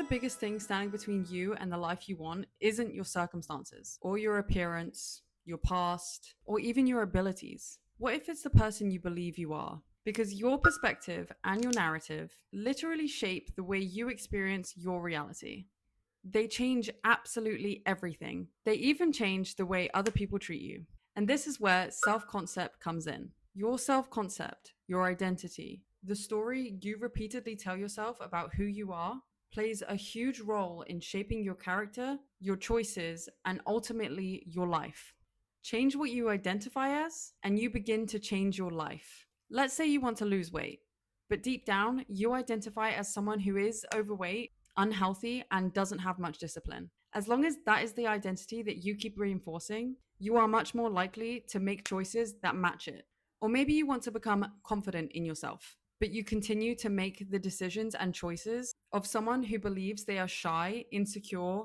biggest thing standing between you and the life you want isn't your circumstances or your appearance, your past, or even your abilities. What if it's the person you believe you are? Because your perspective and your narrative literally shape the way you experience your reality. They change absolutely everything. They even change the way other people treat you. And this is where self concept comes in. Your self concept, your identity, the story you repeatedly tell yourself about who you are plays a huge role in shaping your character, your choices, and ultimately your life. Change what you identify as, and you begin to change your life. Let's say you want to lose weight, but deep down, you identify as someone who is overweight, unhealthy, and doesn't have much discipline. As long as that is the identity that you keep reinforcing, you are much more likely to make choices that match it. Or maybe you want to become confident in yourself, but you continue to make the decisions and choices of someone who believes they are shy, insecure,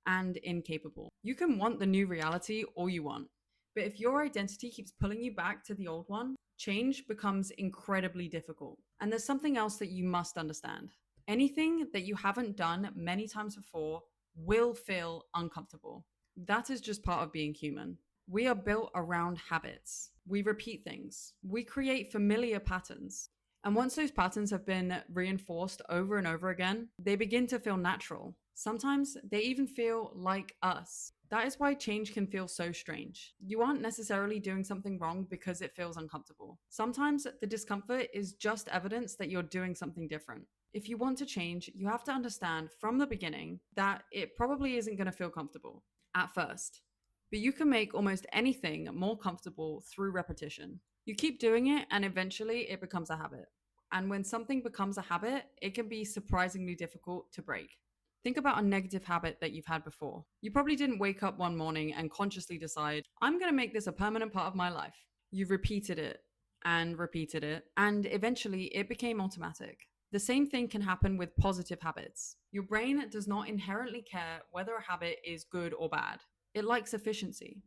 and incapable. You can want the new reality all you want, but if your identity keeps pulling you back to the old one, change becomes incredibly difficult. And there's something else that you must understand. Anything that you haven't done many times before will feel uncomfortable. That is just part of being human. We are built around habits. We repeat things. We create familiar patterns. And once those patterns have been reinforced over and over again, they begin to feel natural. Sometimes they even feel like us. That is why change can feel so strange. You aren't necessarily doing something wrong because it feels uncomfortable. Sometimes the discomfort is just evidence that you're doing something different. If you want to change, you have to understand from the beginning that it probably isn't going to feel comfortable at first. But you can make almost anything more comfortable through repetition. You keep doing it, and eventually it becomes a habit. And when something becomes a habit, it can be surprisingly difficult to break. Think about a negative habit that you've had before. You probably didn't wake up one morning and consciously decide, I'm going to make this a permanent part of my life. You repeated it, and eventually it became automatic. The same thing can happen with positive habits. Your brain does not inherently care whether a habit is good or bad. It likes efficiency.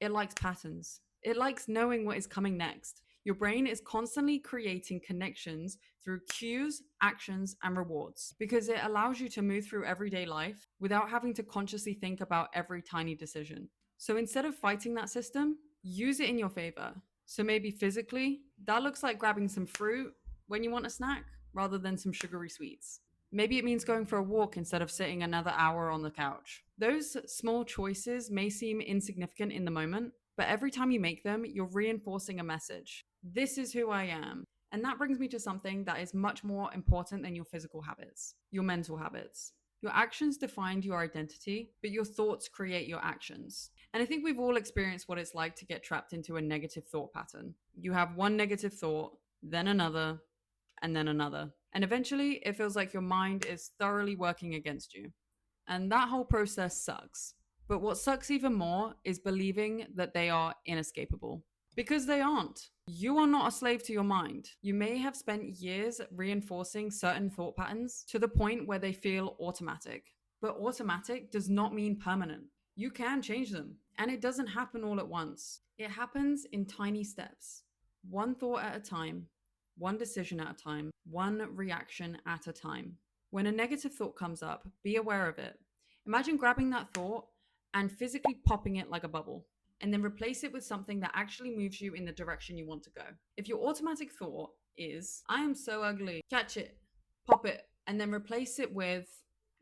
It likes patterns. It likes knowing what is coming next. Your brain is constantly creating connections through cues, actions, and rewards because it allows you to move through everyday life without having to consciously think about every tiny decision. So instead of fighting that system, use it in your favor. So maybe physically, that looks like grabbing some fruit when you want a snack rather than some sugary sweets. Maybe it means going for a walk instead of sitting another hour on the couch. Those small choices may seem insignificant in the moment, but every time you make them, you're reinforcing a message. This is who I am. And that brings me to something that is much more important than your physical habits, your mental habits. Your actions define your identity, but your thoughts create your actions. And I think we've all experienced what it's like to get trapped into a negative thought pattern. You have one negative thought, then another, and then another. And eventually, it feels like your mind is thoroughly working against you. And that whole process sucks. But what sucks even more is believing that they are inescapable. Because they aren't. You are not a slave to your mind. You may have spent years reinforcing certain thought patterns to the point where they feel automatic. But automatic does not mean permanent. You can change them. And it doesn't happen all at once. It happens in tiny steps, one thought at a time, one decision at a time, one reaction at a time. When a negative thought comes up, be aware of it. Imagine grabbing that thought and physically popping it like a bubble, and then replace it with something that actually moves you in the direction you want to go. If your automatic thought is, I am so ugly, catch it, pop it, and then replace it with,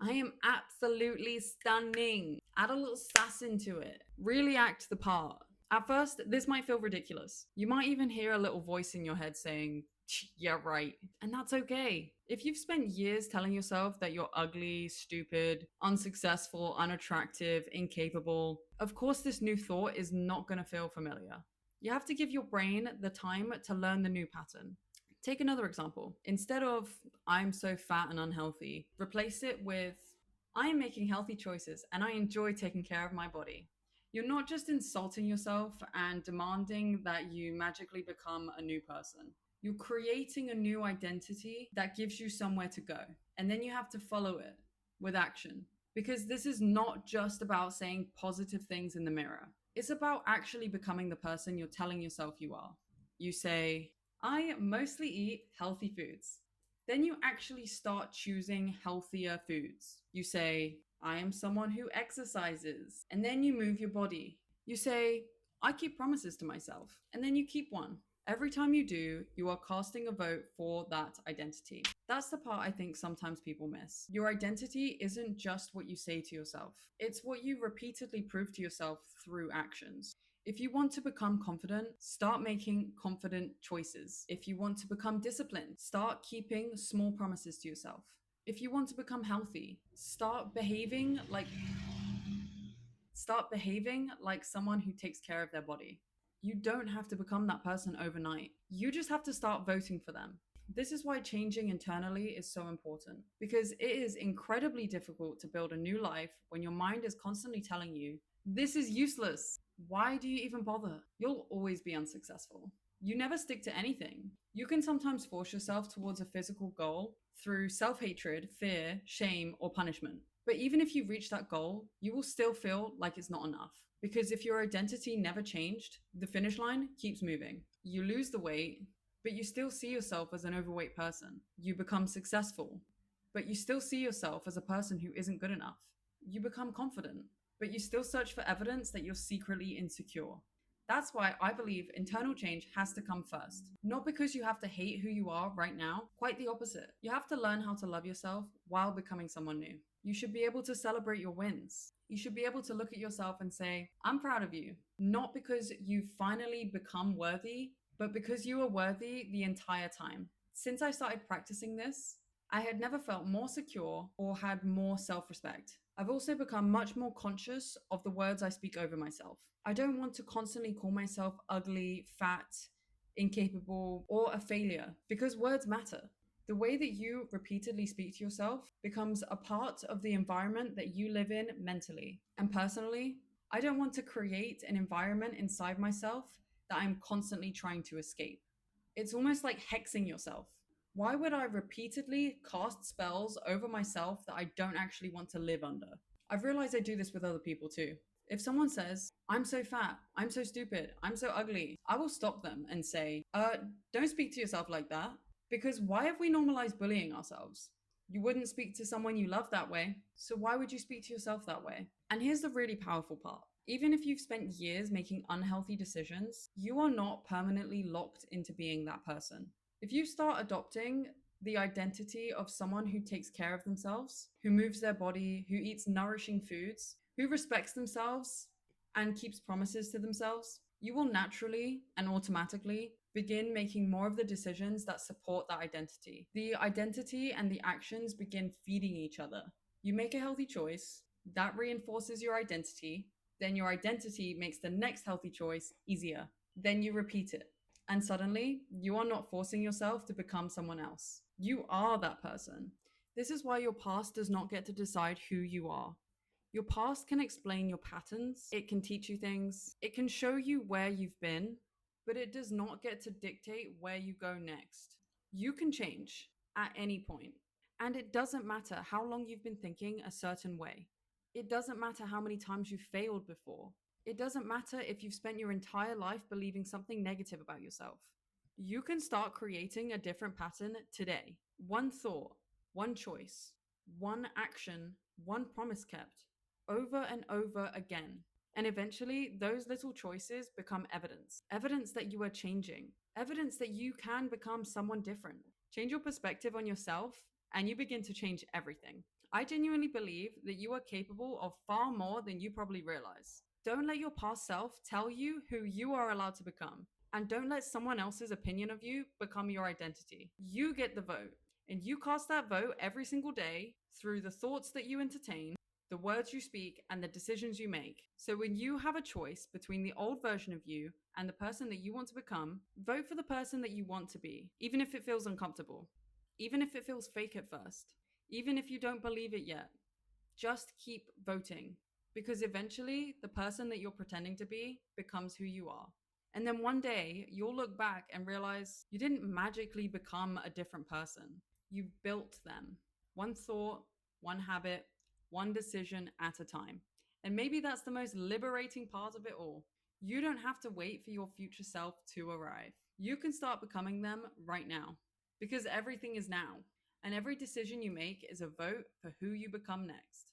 I am absolutely stunning. Add a little sass into it. Really act the part. At first, this might feel ridiculous. You might even hear a little voice in your head saying, yeah, right. And that's okay. If you've spent years telling yourself that you're ugly, stupid, unsuccessful, unattractive, incapable, of course, this new thought is not going to feel familiar. You have to give your brain the time to learn the new pattern. Take another example. Instead of, I'm so fat and unhealthy, replace it with, I am making healthy choices and I enjoy taking care of my body. You're not just insulting yourself and demanding that you magically become a new person. You're creating a new identity that gives you somewhere to go. And then you have to follow it with action. Because this is not just about saying positive things in the mirror, it's about actually becoming the person you're telling yourself you are. You say, I mostly eat healthy foods. Then you actually start choosing healthier foods. You say, I am someone who exercises. And then you move your body. You say, I keep promises to myself. And then you keep one. Every time you do, you are casting a vote for that identity. That's the part I think sometimes people miss. Your identity isn't just what you say to yourself, it's what you repeatedly prove to yourself through actions. If you want to become confident, start making confident choices. If you want to become disciplined, start keeping small promises to yourself. If you want to become healthy, start behaving like someone who takes care of their body. You don't have to become that person overnight. You just have to start voting for them. This is why changing internally is so important, because it is incredibly difficult to build a new life when your mind is constantly telling you, this is useless. Why do you even bother? You'll always be unsuccessful. You never stick to anything. You can sometimes force yourself towards a physical goal through self-hatred, fear, shame, or punishment. But even if you reach that goal, you will still feel like it's not enough. Because if your identity never changed, the finish line keeps moving. You lose the weight, but you still see yourself as an overweight person. You become successful, but you still see yourself as a person who isn't good enough. You become confident, but you still search for evidence that you're secretly insecure. That's why I believe internal change has to come first. Not because you have to hate who you are right now, quite the opposite. You have to learn how to love yourself while becoming someone new. You should be able to celebrate your wins. You should be able to look at yourself and say, I'm proud of you. Not because you've finally become worthy, but because you were worthy the entire time. Since I started practicing this, I had never felt more secure or had more self-respect. I've also become much more conscious of the words I speak over myself. I don't want to constantly call myself ugly, fat, incapable, or a failure, because words matter. The way that you repeatedly speak to yourself becomes a part of the environment that you live in mentally. And personally, I don't want to create an environment inside myself that I'm constantly trying to escape. It's almost like hexing yourself. Why would I repeatedly cast spells over myself that I don't actually want to live under? I've realized I do this with other people too. If someone says, I'm so fat, I'm so stupid, I'm so ugly, I will stop them and say, don't speak to yourself like that. Because why have we normalized bullying ourselves? You wouldn't speak to someone you love that way, so why would you speak to yourself that way? And here's the really powerful part. Even if you've spent years making unhealthy decisions, you are not permanently locked into being that person. If you start adopting the identity of someone who takes care of themselves, who moves their body, who eats nourishing foods, who respects themselves and keeps promises to themselves, you will naturally and automatically begin making more of the decisions that support that identity. The identity and the actions begin feeding each other. You make a healthy choice, that reinforces your identity, then your identity makes the next healthy choice easier. Then you repeat it. And suddenly, you are not forcing yourself to become someone else. You are that person. This is why your past does not get to decide who you are. Your past can explain your patterns, it can teach you things, it can show you where you've been, but it does not get to dictate where you go next. You can change at any point, and it doesn't matter how long you've been thinking a certain way. It doesn't matter how many times you've failed before. It doesn't matter if you've spent your entire life believing something negative about yourself. You can start creating a different pattern today. One thought, one choice, one action, one promise kept, over and over again. And eventually, those little choices become evidence. Evidence that you are changing. Evidence that you can become someone different. Change your perspective on yourself, and you begin to change everything. I genuinely believe that you are capable of far more than you probably realize. Don't let your past self tell you who you are allowed to become. And don't let someone else's opinion of you become your identity. You get the vote, and you cast that vote every single day through the thoughts that you entertain, the words you speak, and the decisions you make. So when you have a choice between the old version of you and the person that you want to become, vote for the person that you want to be, even if it feels uncomfortable, even if it feels fake at first, even if you don't believe it yet. Just keep voting, because eventually the person that you're pretending to be becomes who you are. And then one day you'll look back and realize you didn't magically become a different person. You built them. One thought, one habit, one decision at a time. And maybe that's the most liberating part of it all. You don't have to wait for your future self to arrive. You can start becoming them right now, because everything is now. And every decision you make is a vote for who you become next.